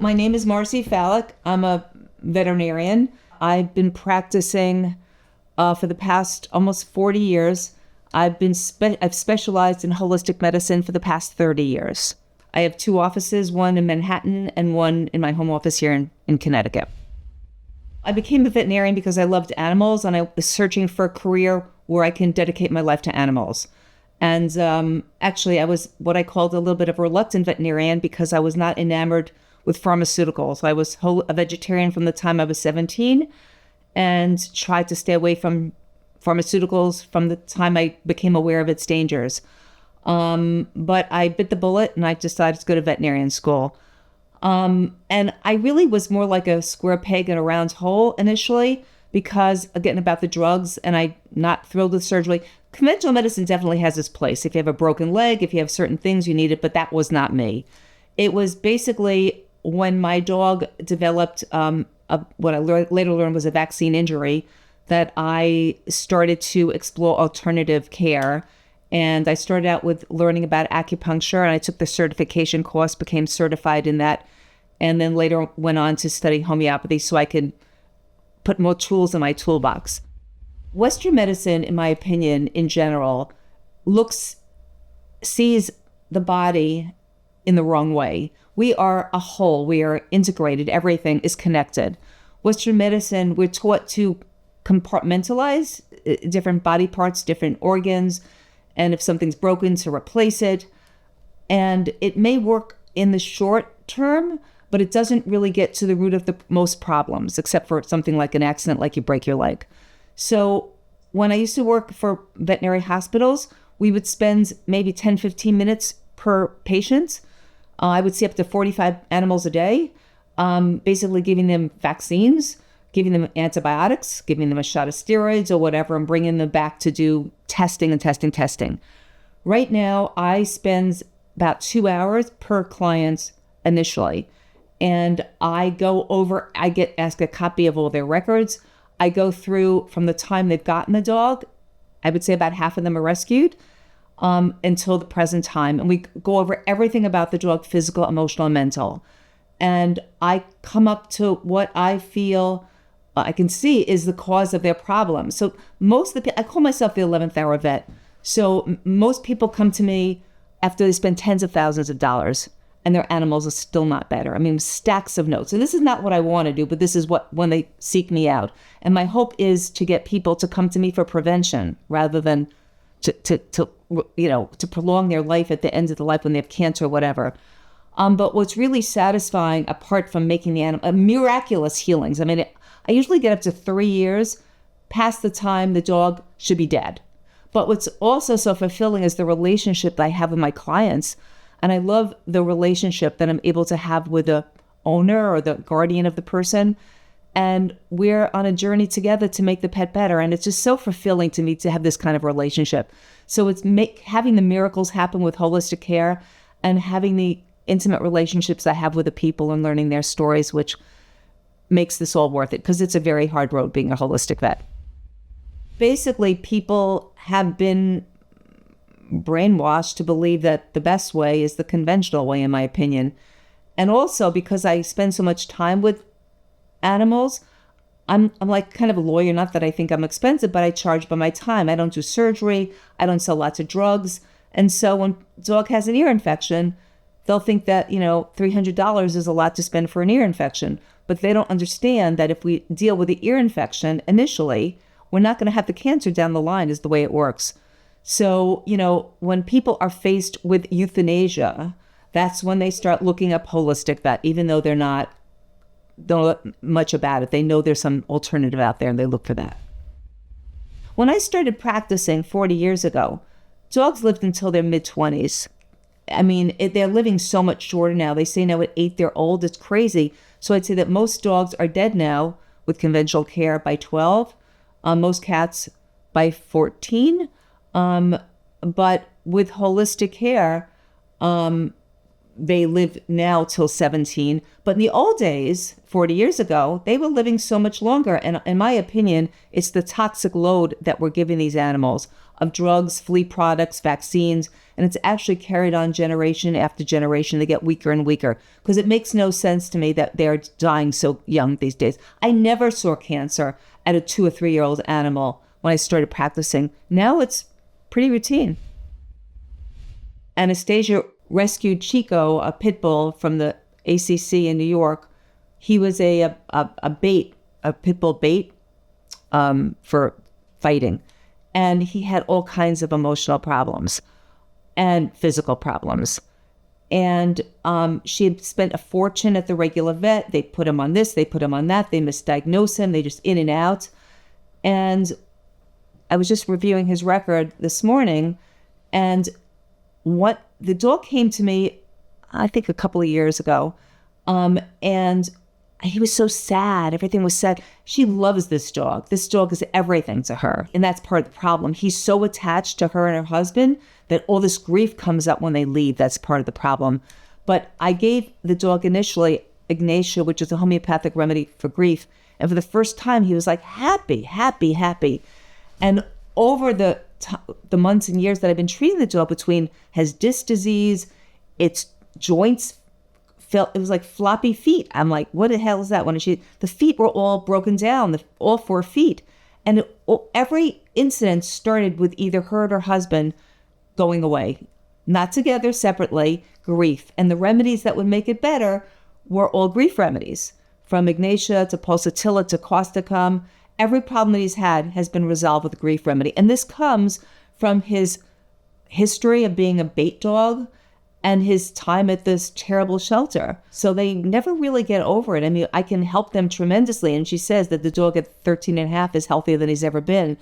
My name is Marcie Fallek. I'm a veterinarian. I've been practicing for the past almost 40 years. I've specialized in holistic medicine for the past 30 years. I have two offices, one in Manhattan and one in my home office here in Connecticut. I became a veterinarian because I loved animals and I was searching for a career where I can dedicate my life to animals. And actually, I was what I called a little bit of a reluctant veterinarian because I was not enamored with pharmaceuticals. I was a vegetarian from the time I was 17 and tried to stay away from pharmaceuticals from the time I became aware of its dangers. But I bit the bullet and I decided to go to veterinarian school. And I really was more like a square peg in a round hole initially because, again, about the drugs, and I'm not thrilled with surgery. Conventional medicine definitely has its place. If you have a broken leg, if you have certain things, you need it, but that was not me. It was basically when my dog developed what I later learned was a vaccine injury that I started to explore alternative care. And I started out with learning about acupuncture, and I took the certification course, became certified in that, and then later went on to study homeopathy so I could put more tools in my toolbox. Western medicine, in my opinion, in general, sees the body in the wrong way. We are a whole. We are integrated. Everything is connected. Western medicine, we're taught to compartmentalize different body parts, different organs, and if something's broken, to replace it. And it may work in the short term, but it doesn't really get to the root of the most problems, except for something like an accident, like you break your leg. So when I used to work for veterinary hospitals, we would spend maybe 10, 15 minutes per patient. I would see up to 45 animals a day, basically giving them vaccines, giving them antibiotics, giving them a shot of steroids or whatever, and bringing them back to do testing. Right now, I spend about 2 hours per client initially. And I get asked a copy of all their records. I go through from the time they've gotten the dog. I would say about half of them are rescued until the present time. And we go over everything about the dog, physical, emotional, and mental. And I come up to what I feel I can see is the cause of their problem. So I call myself the 11th hour vet. So most people come to me after they spend tens of thousands of dollars and their animals are still not better. I mean, stacks of notes. And this is not what I want to do, but this is when they seek me out. And my hope is to get people to come to me for prevention rather than to prolong their life at the end of the life when they have cancer or whatever. But what's really satisfying, apart from making the animal miraculous healings, I mean, I usually get up to 3 years past the time the dog should be dead. But what's also so fulfilling is the relationship that I have with my clients. And I love the relationship that I'm able to have with the owner or the guardian of the person. And we're on a journey together to make the pet better. And it's just so fulfilling to me to have this kind of relationship. So it's having the miracles happen with holistic care and having the intimate relationships I have with the people and learning their stories, which makes this all worth it, because it's a very hard road being a holistic vet. Basically, people have been brainwashed to believe that the best way is the conventional way, in my opinion. And also because I spend so much time with animals, I'm like kind of a lawyer, not that I think I'm expensive, but I charge by my time. I don't do surgery. I don't sell lots of drugs. And so when a dog has an ear infection, they'll think that, $300 is a lot to spend for an ear infection. But they don't understand that if we deal with the ear infection initially, we're not going to have the cancer down the line, is the way it works. So, when people are faced with euthanasia, that's when they start looking up holistic vet, even though they don't know much about it. They know there's some alternative out there and they look for that. When I started practicing 40 years ago, dogs lived until their mid-20s. I mean, they're living so much shorter now. They say now at 8 they're old. It's crazy. So I'd say that most dogs are dead now with conventional care by 12. Most cats by 14. But with holistic care, they live now till 17. But in the old days, 40 years ago, they were living so much longer. And in my opinion, it's the toxic load that we're giving these animals of drugs, flea products, vaccines, and it's actually carried on generation after generation. They get weaker and weaker because it makes no sense to me that they're dying so young these days. I never saw cancer at a 2 or 3 year old animal when I started practicing. Now it's pretty routine. Anastasia rescued Chico, a pit bull from the ACC in New York. He was a pit bull bait for fighting. And he had all kinds of emotional problems and physical problems. And she had spent a fortune at the regular vet. They put him on this, they put him on that. They misdiagnosed him. They just in and out. And I was just reviewing his record this morning. And what the dog came to me, I think a couple of years ago. And he was so sad. Everything was sad. She loves this dog. This dog is everything to her. And that's part of the problem. He's so attached to her and her husband that all this grief comes up when they leave. That's part of the problem. But I gave the dog initially Ignatia, which is a homeopathic remedy for grief. And for the first time, he was like happy, happy, happy. And over the months and years that I've been treating the dog, between his disc disease, its joints, it was like floppy feet. I'm like, what the hell is that? The feet were all broken down, all 4 feet. And every incident started with either her or her husband going away, not together, separately, grief. And the remedies that would make it better were all grief remedies, from Ignatia to pulsatilla to causticum. Every problem that he's had has been resolved with a grief remedy. And this comes from his history of being a bait dog and his time at this terrible shelter. So they never really get over it. I mean, I can help them tremendously. And she says that the dog at 13 and a half is healthier than he's ever been.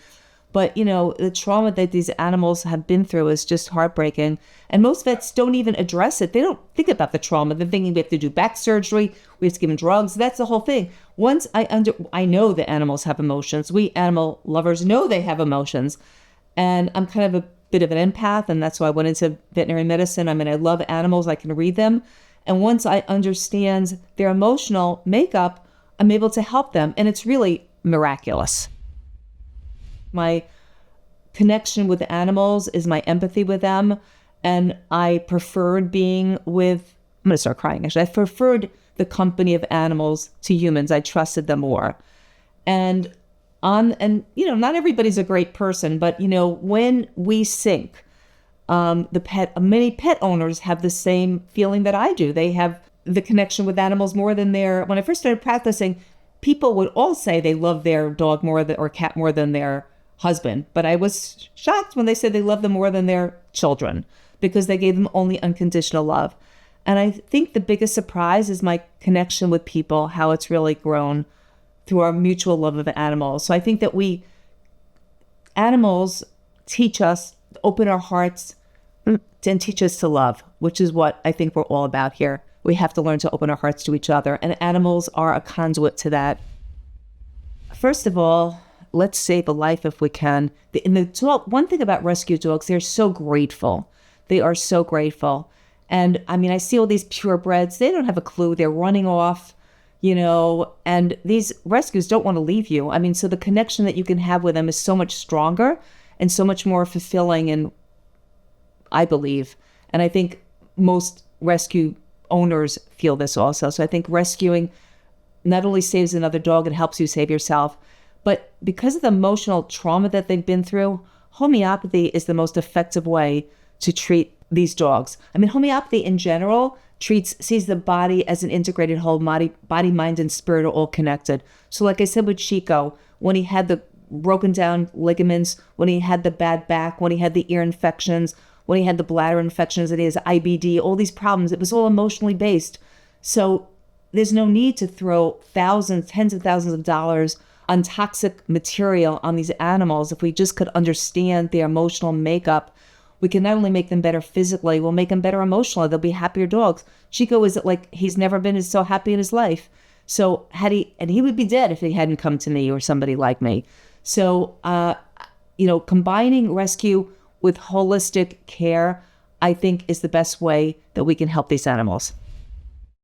But, the trauma that these animals have been through is just heartbreaking. And most vets don't even address it. They don't think about the trauma. They're thinking we have to do back surgery. We have to give them drugs. That's the whole thing. Once I know that animals have emotions. We animal lovers know they have emotions. And I'm kind of a bit of an empath, and that's why I went into veterinary medicine. I mean, I love animals. I can read them. And once I understand their emotional makeup, I'm able to help them. And it's really miraculous. My connection with animals is my empathy with them. And I preferred being with, I'm going to start crying actually. I preferred the company of animals to humans. I trusted them more. And not everybody's a great person, but when we sync, many pet owners have the same feeling that I do. They have the connection with animals more than when I first started practicing, people would all say they love their dog or cat more than their husband. But I was shocked when they said they love them more than their children because they gave them only unconditional love. And I think the biggest surprise is my connection with people, how it's really grown through our mutual love of animals. So I think that animals teach us, open our hearts, and teach us to love, which is what I think we're all about here. We have to learn to open our hearts to each other, and animals are a conduit to that. First of all, let's save a life if we can. One thing about rescue dogs, they're so grateful. They are so grateful. And I mean, I see all these purebreds, they don't have a clue. They're running off, and these rescues don't want to leave you. I mean, so the connection that you can have with them is so much stronger and so much more fulfilling, and I believe. And I think most rescue owners feel this also. So I think rescuing not only saves another dog, it helps you save yourself. But because of the emotional trauma that they've been through, homeopathy is the most effective way to treat these dogs. I mean, homeopathy in general sees the body as an integrated whole. Body, mind, and spirit are all connected. So like I said with Chico, when he had the broken down ligaments, when he had the bad back, when he had the ear infections, when he had the bladder infections, and he has IBD, all these problems, it was all emotionally based. So there's no need to throw thousands, tens of thousands of dollars on toxic material on these animals. If we just could understand their emotional makeup, we can not only make them better physically, we'll make them better emotionally. They'll be happier dogs. Chico is like he's never been so happy in his life. So he would be dead if he hadn't come to me or somebody like me. So, combining rescue with holistic care, I think is the best way that we can help these animals.